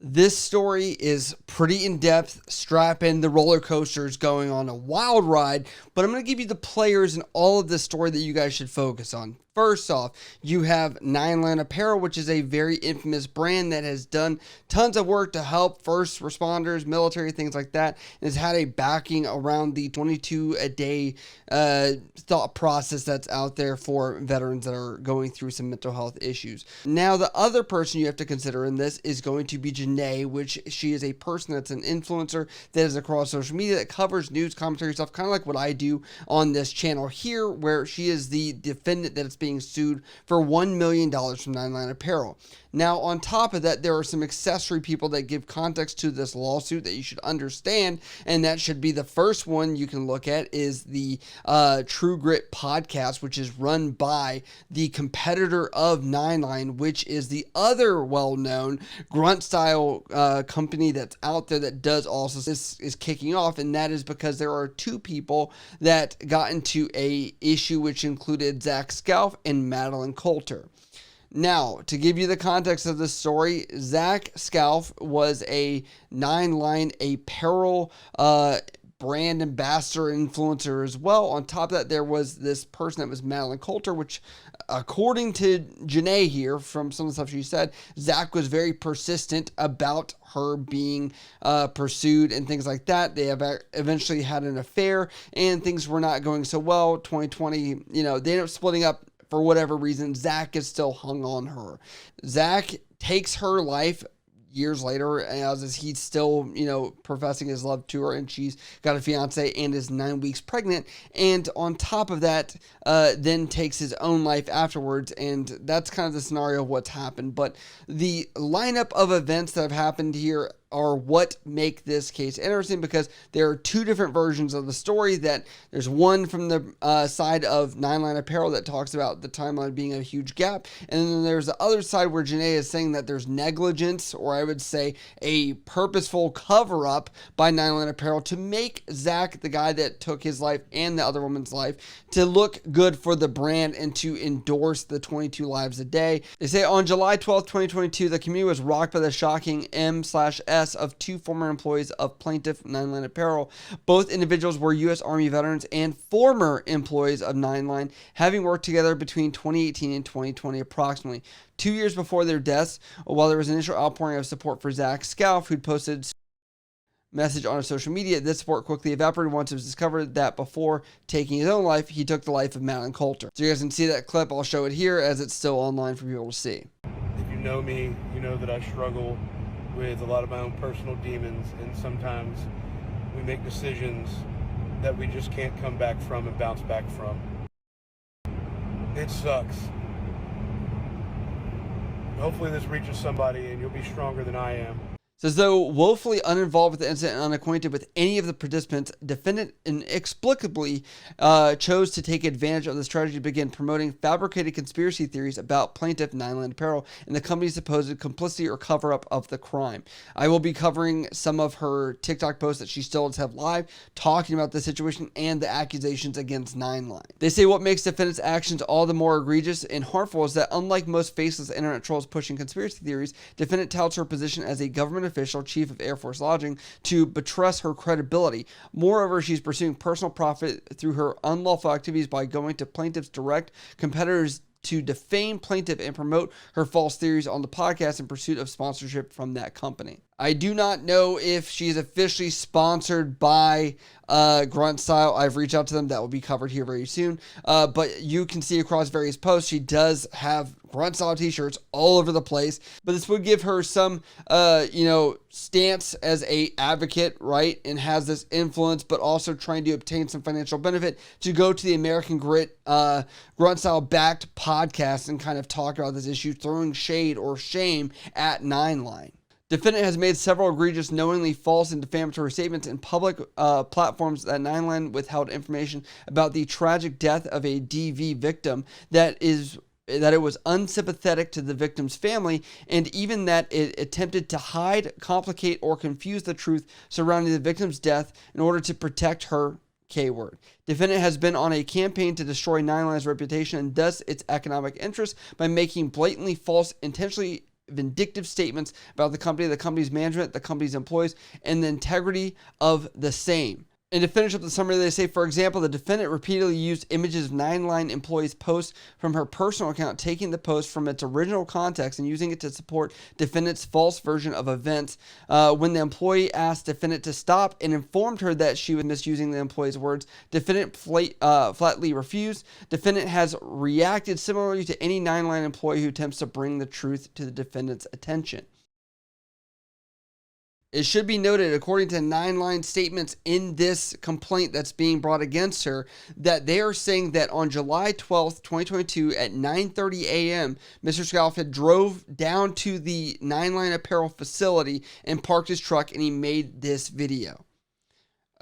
This story is pretty in-depth. Strap in, the roller coaster is going on a wild ride, but I'm going to give you the players and all of this story that you guys should focus on. First off, you have Nine Line Apparel, which is a very infamous brand that has done tons of work to help first responders, military, things like that, and has had a backing around the 22-a-day thought process that's out there for veterans that are going through some mental health issues. Now, the other person you have to consider in this is going to be Janae, which she is a person that's an influencer that is across social media that covers news, commentary stuff, kind of like what I do on this channel here, where she is the defendant that it's being sued for $1 million from Nine Line Apparel. Now, on top of that, there are some accessory people that give context to this lawsuit that you should understand, and that should be the first one you can look at is the True Grit podcast, which is run by the competitor of Nine Line, which is the other well-known Grunt style company that's out there that does also this is kicking off, and that is because there are two people that got into a issue which included Zach Scalf and Madeline Coulter. Now, to give you the context of this story, Zach Scalf was a Nine Line Apparel brand ambassador influencer as well. On top of that, there was this person that was Madeline Coulter, which according to Janae here, from some of the stuff she said, Zach was very persistent about her being pursued and things like that. They have eventually had an affair and things were not going so well. 2020, they ended up splitting up. For whatever reason, Zach is still hung on her. Zach takes her life years later, as he's still, professing his love to her, and she's got a fiance and is 9 weeks pregnant. And on top of that, then takes his own life afterwards. And that's kind of the scenario of what's happened. But the lineup of events that have happened here are what make this case interesting, because there are two different versions of the story. That there's one from the side of Nine Line Apparel that talks about the timeline being a huge gap, and then there's the other side where Janae is saying that there's negligence, or I would say a purposeful cover-up by Nine Line Apparel to make Zach, the guy that took his life and the other woman's life, to look good for the brand and to endorse the 22 lives a day. They say on July 12th, 2022, the community was rocked by the shocking M/S of two former employees of plaintiff Nine Line Apparel. Both individuals were U.S. Army veterans and former employees of Nine Line, having worked together between 2018 and 2020 approximately. 2 years before their deaths, while there was an initial outpouring of support for Zach Scalf, who'd posted message on his social media, this support quickly evaporated once it was discovered that before taking his own life, he took the life of Madeline Coulter. So you guys can see that clip. I'll show it here as it's still online for people to see. If you know me, you know that I struggle with a lot of my own personal demons, and sometimes we make decisions that we just can't come back from and bounce back from. It sucks. Hopefully this reaches somebody and you'll be stronger than I am. Says, though woefully uninvolved with the incident and unacquainted with any of the participants, defendant inexplicably chose to take advantage of this tragedy to begin promoting fabricated conspiracy theories about plaintiff Nine Line Apparel and the company's supposed complicity or cover-up of the crime. I will be covering some of her TikTok posts that she still does have live, talking about the situation and the accusations against Nine Line. They say what makes defendant's actions all the more egregious and harmful is that, unlike most faceless internet trolls pushing conspiracy theories, defendant touts her position as a government official, chief of Air Force Lodging, to buttress her credibility. Moreover, she's pursuing personal profit through her unlawful activities by going to plaintiff's direct competitors to defame plaintiff and promote her false theories on the podcast in pursuit of sponsorship from that company. I do not know if she's officially sponsored by Grunt Style. I've reached out to them. That will be covered here very soon. But you can see across various posts, she does have Grunt Style t-shirts all over the place. But this would give her some, stance as a advocate, right? And has this influence, but also trying to obtain some financial benefit to go to the American Grit Grunt Style backed podcast and kind of talk about this issue, throwing shade or shame at Nine Line. Defendant has made several egregious, knowingly false and defamatory statements in public platforms that Nine Line withheld information about the tragic death of a DV victim, that it was unsympathetic to the victim's family, and even that it attempted to hide, complicate, or confuse the truth surrounding the victim's death in order to protect her K-word. Defendant has been on a campaign to destroy Nine Line's reputation and thus its economic interests by making blatantly false, intentionally vindictive statements about the company's management, the company's employees, and the integrity of the same. And to finish up the summary, they say, for example, the defendant repeatedly used images of 9line employees' posts from her personal account, taking the post from its original context and using it to support defendant's false version of events. When the employee asked defendant to stop and informed her that she was misusing the employee's words, defendant flatly refused. Defendant has reacted similarly to any 9line employee who attempts to bring the truth to the defendant's attention. It should be noted, according to 9line statements in this complaint that's being brought against her, that they are saying that on July 12th, 2022 at 9:30 a.m., Mr. Scalf had drove down to the 9line apparel facility and parked his truck, and he made this video.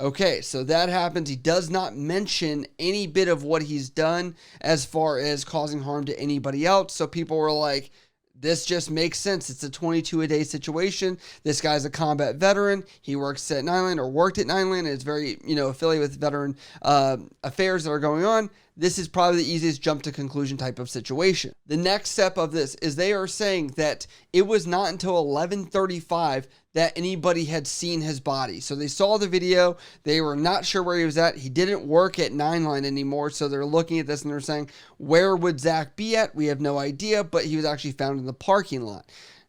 Okay, so that happens. He does not mention any bit of what he's done as far as causing harm to anybody else. So people were like, this just makes sense. It's a 22-a-day situation. This guy's a combat veteran. He works at 9line or worked at 9line and is very, affiliated with veteran affairs that are going on. This is probably the easiest jump to conclusion type of situation. The next step of this is they are saying that it was not until 11:35 that anybody had seen his body. So they saw the video. They were not sure where he was at. He didn't work at 9line anymore. So they're looking at this and they're saying, where would Zach be at? We have no idea, but he was actually found in the parking lot.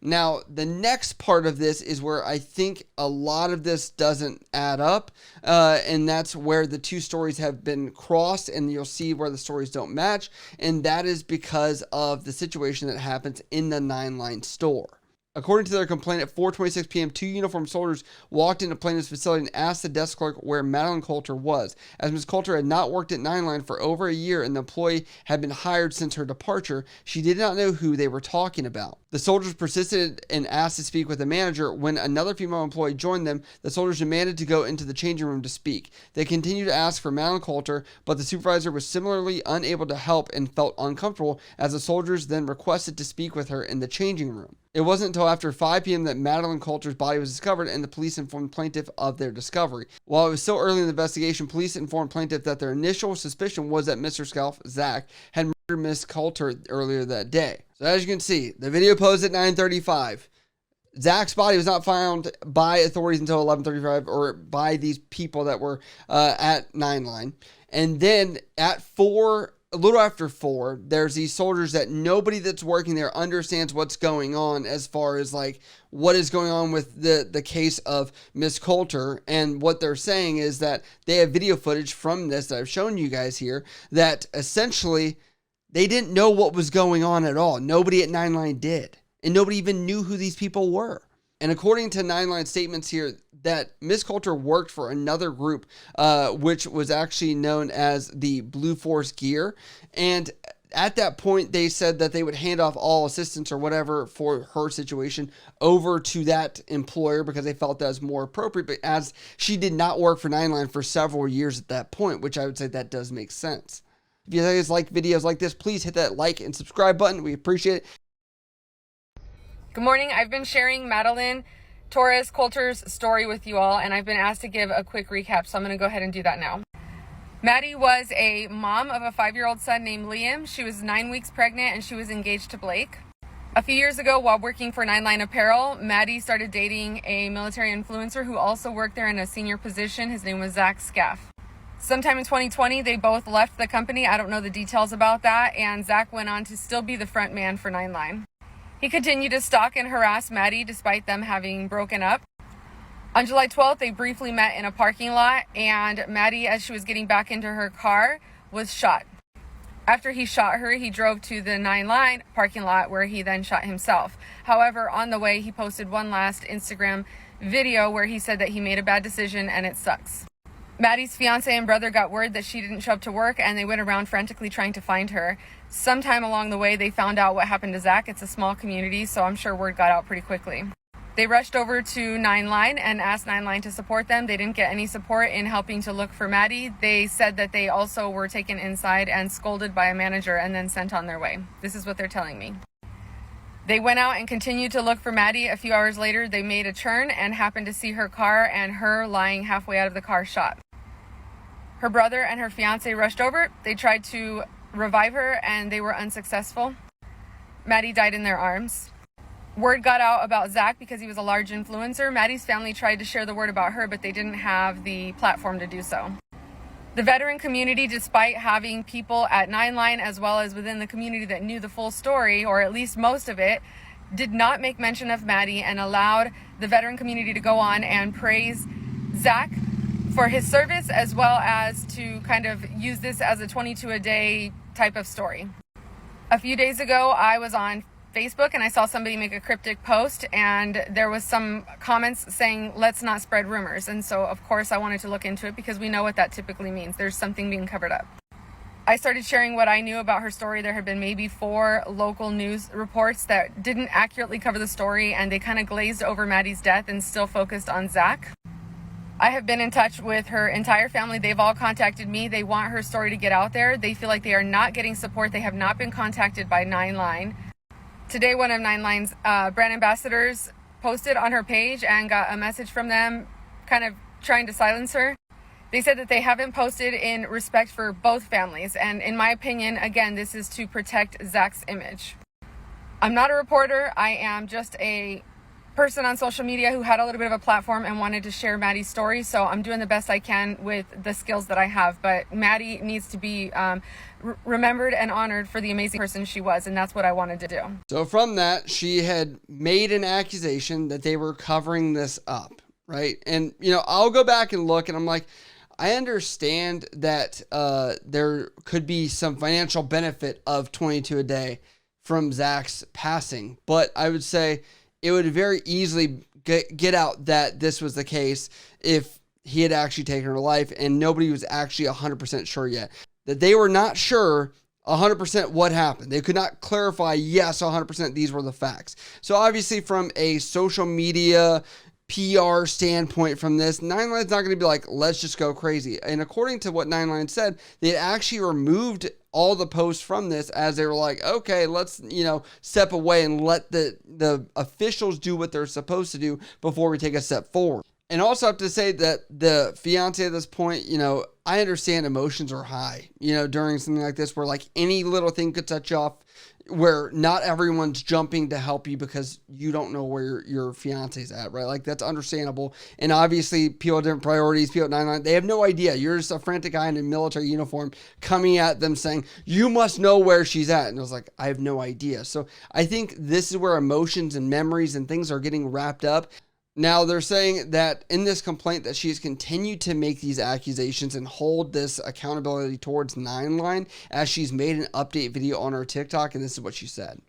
Now, the next part of this is where I think a lot of this doesn't add up, and that's where the two stories have been crossed, and you'll see where the stories don't match, and that is because of the situation that happens in the 9line store. According to their complaint, at 4:26 p.m., two uniformed soldiers walked into plaintiff's facility and asked the desk clerk where Madeline Coulter was. As Ms. Coulter had not worked at 9line for over a year and the employee had been hired since her departure, she did not know who they were talking about. The soldiers persisted and asked to speak with the manager. When another female employee joined them, the soldiers demanded to go into the changing room to speak. They continued to ask for Madeline Coulter, but the supervisor was similarly unable to help and felt uncomfortable as the soldiers then requested to speak with her in the changing room. It wasn't until after 5 p.m. that Madeline Coulter's body was discovered, and the police informed plaintiff of their discovery. While it was still early in the investigation, police informed plaintiff that their initial suspicion was that Mr. Scalf, Zach, had murdered Miss Coulter earlier that day. So as you can see, the video posed at 9:35. Zach's body was not found by authorities until 11:35, or by these people that were at 9line. And then at 4, a little after 4, there's these soldiers that nobody that's working there understands what's going on as far as like what is going on with the case of Miss Coulter. And what they're saying is that they have video footage from this that I've shown you guys here that essentially they didn't know what was going on at all. Nobody at 9line did. And nobody even knew who these people were. And according to 9line statements here, that Miss Coulter worked for another group, which was actually known as the Blue Force Gear. And at that point, they said that they would hand off all assistance or whatever for her situation over to that employer because they felt that was more appropriate. But as she did not work for 9line for several years at that point, which I would say that does make sense. If you guys like videos like this, please hit that like and subscribe button. We appreciate it. Good morning. I've been sharing Madeline Torres Coulter's story with you all, and I've been asked to give a quick recap, so I'm going to go ahead and do that now. Maddie was a mom of a 5-year-old son named Liam. She was 9 weeks pregnant, and she was engaged to Blake. A few years ago, while working for 9line Apparel, Maddie started dating a military influencer who also worked there in a senior position. His name was Zach Scaff. Sometime in 2020, they both left the company. I don't know the details about that, and Zach went on to still be the front man for 9line. He continued to stalk and harass Maddie despite them having broken up. On July 12th, they briefly met in a parking lot, and Maddie, as she was getting back into her car, was shot. After he shot her, he drove to the 9line parking lot where he then shot himself. However, on the way, he posted one last Instagram video where he said that he made a bad decision and it sucks. Maddie's fiance and brother got word that she didn't show up to work, and they went around frantically trying to find her. Sometime along the way, they found out what happened to Zach. It's a small community, so I'm sure word got out pretty quickly. They rushed over to 9line and asked 9line to support them. They didn't get any support in helping to look for Maddie. They said that they also were taken inside and scolded by a manager and then sent on their way. This is what they're telling me. They went out and continued to look for Maddie. A few hours later, they made a turn and happened to see her car and her lying halfway out of the car shot. Her brother and her fiance rushed over. They tried to revive her and they were unsuccessful. Maddie died in their arms. Word got out about Zach because he was a large influencer. Maddie's family tried to share the word about her, but they didn't have the platform to do so. The veteran community, despite having people at 9line as well as within the community that knew the full story, or at least most of it, did not make mention of Maddie and allowed the veteran community to go on and praise Zach for his service, as well as to kind of use this as a 22 a day type of story. A few days ago, I was on Facebook and I saw somebody make a cryptic post, and there was some comments saying, let's not spread rumors. And so of course I wanted to look into it because we know what that typically means. There's something being covered up. I started sharing what I knew about her story. There had been maybe 4 local news reports that didn't accurately cover the story, and they kind of glazed over Maddie's death and still focused on Zach. I have been in touch with her entire family. They've all contacted me. They want her story to get out there. They feel like they are not getting support. They have not been contacted by 9line. Today, one of 9line's brand ambassadors posted on her page and got a message from them kind of trying to silence her. They said that they haven't posted in respect for both families. And in my opinion, again, this is to protect Zach's image. I'm not a reporter. I am just a person on social media who had a little bit of a platform and wanted to share Maddie's story. So I'm doing the best I can with the skills that I have. But Maddie needs to be remembered and honored for the amazing person she was. And that's what I wanted to do. So from that, she had made an accusation that they were covering this up, right? And, I'll go back and look, and I'm like, I understand that there could be some financial benefit of 22 a day from Zach's passing, but I would say it would very easily get out that this was the case if he had actually taken her life, and nobody was actually 100% sure yet. That they were not sure 100% what happened. They could not clarify, yes, 100% these were the facts. So obviously from a social media PR standpoint from this, 9line's not going to be like, let's just go crazy. And according to what 9line said, they actually removed all the posts from this as they were like, okay, let's, step away and let the officials do what they're supposed to do before we take a step forward. And also have to say that the fiance at this point, I understand emotions are high, during something like this where like any little thing could touch you off, where not everyone's jumping to help you because you don't know where your fiance's at, right? Like, that's understandable. And obviously people have different priorities. People at 9line, they have no idea. You're just a frantic guy in a military uniform coming at them saying, you must know where she's at. And I was like, I have no idea. So I think this is where emotions and memories and things are getting wrapped up. Now, they're saying that in this complaint that she has continued to make these accusations and hold this accountability towards 9line as she's made an update video on her TikTok, and this is what she said.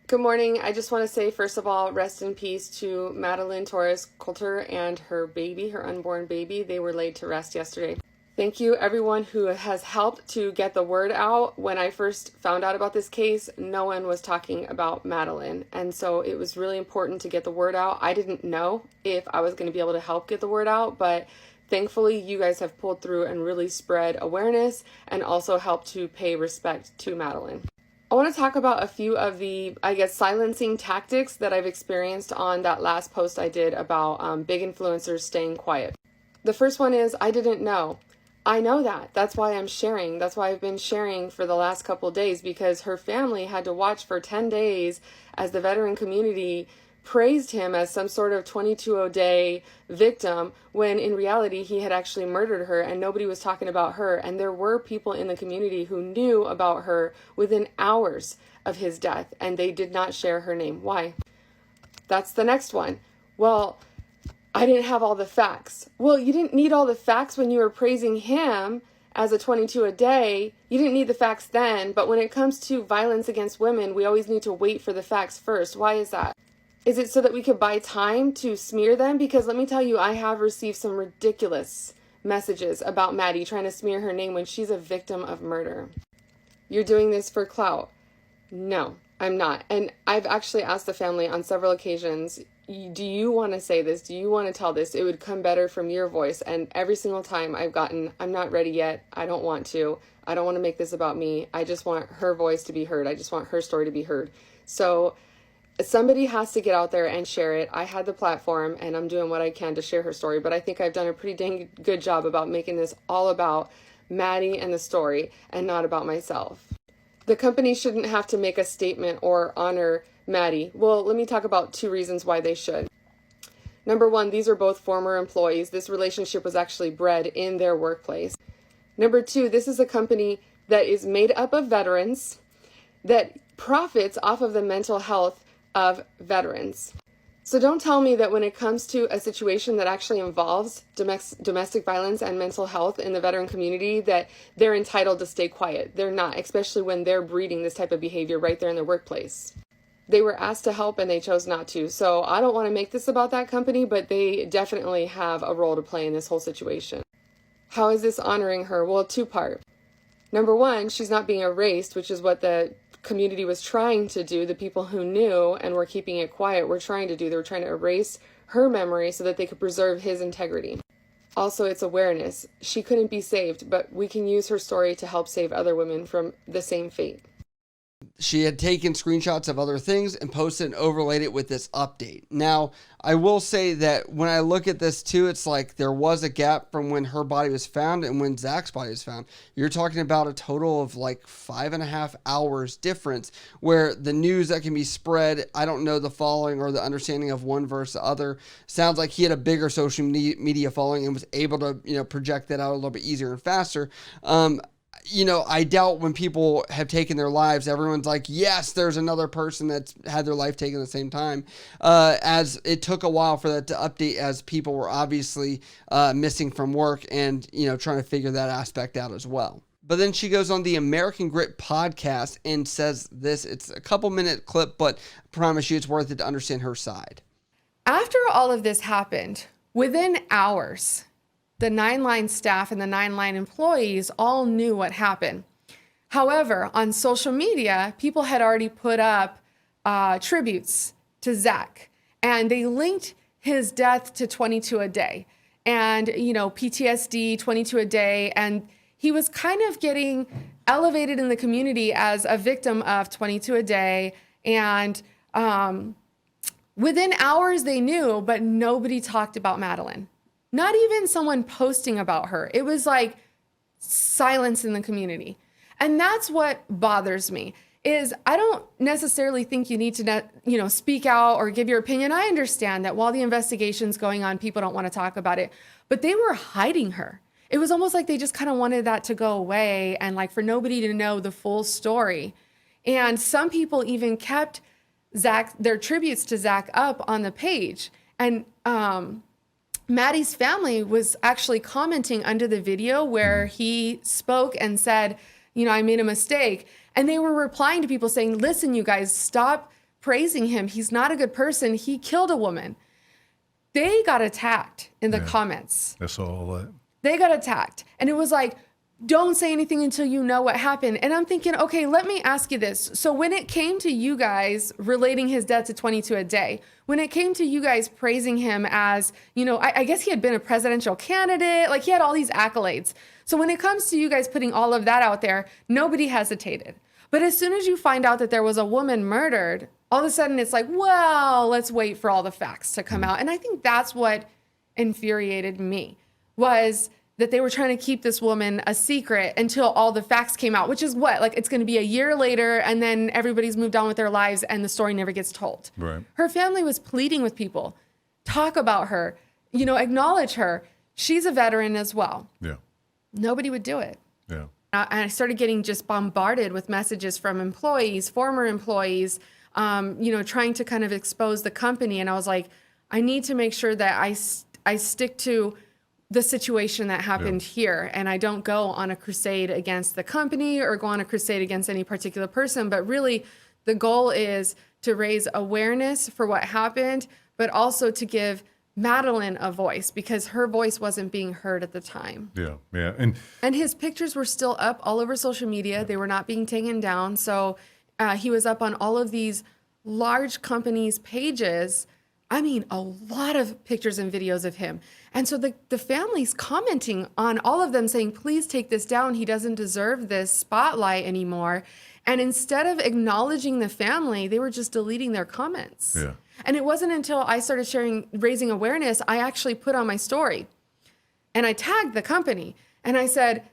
Good morning. I just want to say, first of all, rest in peace to Madeline Torres Coulter and her baby, her unborn baby. They were laid to rest yesterday. Thank you, everyone who has helped to get the word out. When I first found out about this case, no one was talking about Madeline. And so it was really important to get the word out. I didn't know if I was going to be able to help get the word out, but thankfully you guys have pulled through and really spread awareness and also helped to pay respect to Madeline. I want to talk about a few of the, silencing tactics that I've experienced on that last post I did about big influencers staying quiet. The first one is, I didn't know. I know that. That's why I'm sharing. That's why I've been sharing for the last couple of days, because her family had to watch for 10 days as the veteran community praised him as some sort of 22-a-day victim, when in reality he had actually murdered her and nobody was talking about her. And there were people in the community who knew about her within hours of his death, and they did not share her name. Why? That's the next one. Well, I didn't have all the facts. Well, you didn't need all the facts when you were praising him as a 22 a day. You didn't need the facts then, but when it comes to violence against women, we always need to wait for the facts first. Why is that? Is it so that we could buy time to smear them? Because let me tell you, I have received some ridiculous messages about Maddie trying to smear her name when she's a victim of murder. You're doing this for clout. No, I'm not. And I've actually asked the family on several occasions, do you want to say this? Do you want to tell this? It would come better from your voice. And every single time I've gotten, I'm not ready yet. I don't want to. I don't want to make this about me. I just want her voice to be heard. I just want her story to be heard. So somebody has to get out there and share it. I had the platform and I'm doing what I can to share her story. But I think I've done a pretty dang good job about making this all about Maddie and the story and not about myself. The company shouldn't have to make a statement or honor Maddie. Well, let me talk about 2 reasons why they should. Number 1, these are both former employees. This relationship was actually bred in their workplace. Number 2, this is a company that is made up of veterans that profits off of the mental health of veterans. So don't tell me that when it comes to a situation that actually involves domestic violence and mental health in the veteran community that they're entitled to stay quiet. They're not, especially when they're breeding this type of behavior right there in the workplace. They were asked to help and they chose not to. So I don't want to make this about that company, but they definitely have a role to play in this whole situation. How is this honoring her? Well, 2-part. Number 1, she's not being erased, which is what the community was trying to do. The people who knew and were keeping it quiet were trying to do. They were trying to erase her memory so that they could preserve his integrity. Also, it's awareness. She couldn't be saved, but we can use her story to help save other women from the same fate. She had taken screenshots of other things and posted and overlaid it with this update. Now, I will say that when I look at this too, it's like there was a gap from when her body was found and when Zach's body was found. You're talking about a total of like 5.5 hours difference where the news that can be spread, I don't know the following or the understanding of one versus the other. Sounds like he had a bigger social media following and was able to, project that out a little bit easier and faster. I doubt when people have taken their lives, everyone's like, yes, there's another person that's had their life taken at the same time. As it took a while for that to update as people were obviously missing from work and, trying to figure that aspect out as well. But then she goes on the American Grit podcast and says this. It's a couple-minute clip, but I promise you it's worth it to understand her side. After all of this happened, within hours, the 9line staff and the 9line employees all knew what happened. However, on social media, people had already put up tributes to Zach, and they linked his death to 22 a day and, PTSD, 22 a day. And he was kind of getting elevated in the community as a victim of 22 a day. And within hours they knew, but nobody talked about Madeline. Not even someone posting about her. It was like silence in the community. And that's what bothers me is I don't necessarily think you need to, speak out or give your opinion. I understand that while the investigation's going on, people don't want to talk about it, but they were hiding her. It was almost like they just kind of wanted that to go away and like for nobody to know the full story. And some people even kept their tributes to Zach up on the page. And, Maddie's family was actually commenting under the video where he spoke and said, I made a mistake. And they were replying to people saying, listen, you guys, stop praising him. He's not a good person. He killed a woman. They got attacked in the comments. That's all that. They got attacked. And it was like, don't say anything until you know what happened. And I'm thinking, okay, let me ask you this. So when it came to you guys relating his death to 22 a day, when it came to you guys praising him as, I guess he had been a presidential candidate, like he had all these accolades. So when it comes to you guys putting all of that out there, nobody hesitated. But as soon as you find out that there was a woman murdered, all of a sudden it's like, well, let's wait for all the facts to come out. And I think that's what infuriated me was that they were trying to keep this woman a secret until all the facts came out, which is what? Like, it's going to be a year later, and then everybody's moved on with their lives, and the story never gets told. Right. Her family was pleading with people, talk about her, acknowledge her. She's a veteran as well. Yeah. Nobody would do it. Yeah. And I started getting just bombarded with messages from employees, former employees, trying to kind of expose the company. And I was like, I need to make sure that I stick to the situation that happened here. And I don't go on a crusade against the company or go on a crusade against any particular person. But really, the goal is to raise awareness for what happened, but also to give Madeline a voice because her voice wasn't being heard at the time. Yeah, yeah. And his pictures were still up all over social media. They were not being taken down. So he was up on all of these large companies' pages. I mean, a lot of pictures and videos of him. And so the family's commenting on all of them saying, please take this down. He doesn't deserve this spotlight anymore. And instead of acknowledging the family, they were just deleting their comments. Yeah. And it wasn't until I started raising awareness, I actually put on my story and I tagged the company and I said,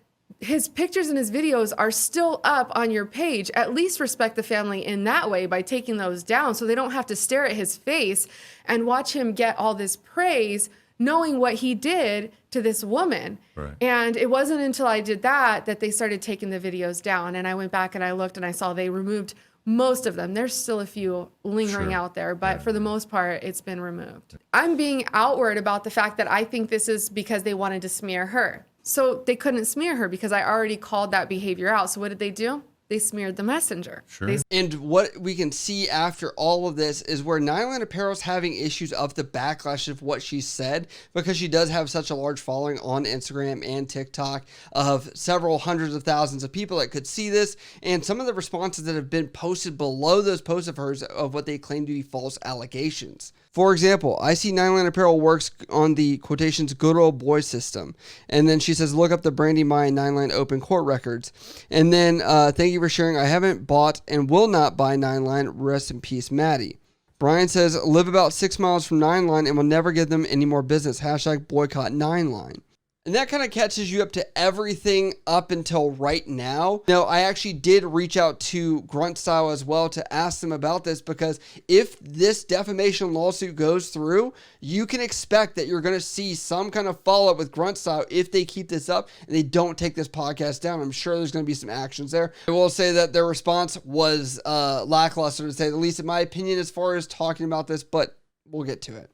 his pictures and his videos are still up on your page. At least respect the family in that way by taking those down so they don't have to stare at his face and watch him get all this praise knowing what he did to this woman. Right. And it wasn't until I did that they started taking the videos down. And I went back and I looked and I saw they removed most of them. There's still a few lingering out there, but for the most part, it's been removed. I'm being outward about the fact that I think this is because they wanted to smear her. So they couldn't smear her because I already called that behavior out. So what did they do? They smeared the messenger. Sure. And what we can see after all of this is where Nyland Apparel's having issues of the backlash of what she said, because she does have such a large following on Instagram and TikTok of several hundreds of thousands of people that could see this. And some of the responses that have been posted below those posts of hers of what they claim to be false allegations. For example, I see Nyland Apparel works on the quotations good old boy system. And then she says, look up the Brandy Mai and Nyland open court records. And then thank you for sharing. I haven't bought and will not buy Nyland. Rest in peace, Maddie. Brian says, live about 6 miles from Nyland and will never give them any more business. Hashtag boycott Nyland. And that kind of catches you up to everything up until right now. Now, I actually did reach out to Grunt Style as well to ask them about this, because if this defamation lawsuit goes through, you can expect that you're going to see some kind of follow-up with Grunt Style if they keep this up and they don't take this podcast down. I'm sure there's going to be some actions there. I will say that their response was lackluster, to say the least, in my opinion, as far as talking about this, but we'll get to it.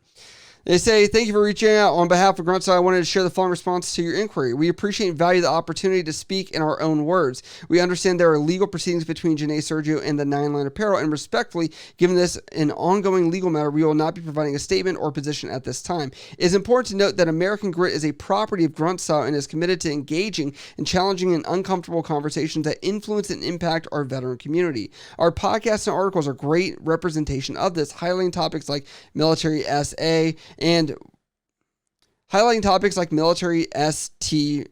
They say, thank you for reaching out. On behalf of Grunt, I wanted to share the following response to your inquiry. We appreciate and value the opportunity to speak in our own words. We understand there are legal proceedings between Janae Sergio and the Nyland Apparel, and respectfully, given this an ongoing legal matter, we will not be providing a statement or position at this time. It is important to note that American Grit is a property of Grunt Style and is committed to engaging and challenging and uncomfortable conversations that influence and impact our veteran community. Our podcasts and articles are great representation of this, highlighting topics like military SA, and highlighting topics like military STV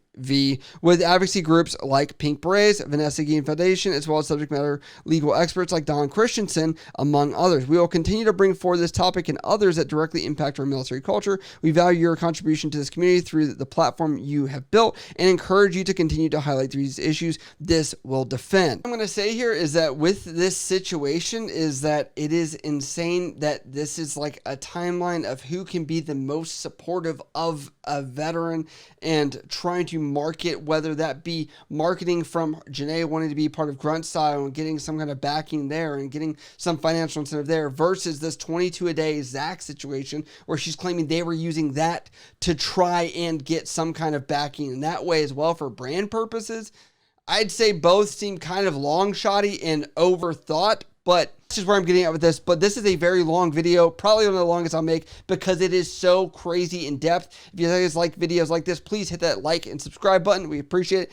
with advocacy groups like Pink Berets, Vanessa Guillen Foundation, as well as subject matter legal experts like Don Christensen, among others. We will continue to bring forward this topic and others that directly impact our military culture. We value your contribution to this community through the platform you have built and encourage you to continue to highlight these issues. This will defend. What I'm going to say here is that with this situation is that it is insane that this is like a timeline of who can be the most supportive of a veteran and trying to market, whether that be marketing from Janae wanting to be part of Grunt Style and getting some kind of backing there and getting some financial incentive there, versus this 22 a day Zach situation where she's claiming they were using that to try and get some kind of backing in that way as well for brand purposes. I'd say both seem kind of long shotty and overthought, but this is where I'm getting at with this. But this is a very long video, probably one of the longest I'll make, because it is so crazy in depth. If you guys like videos like this, please hit that like and subscribe button. We appreciate it.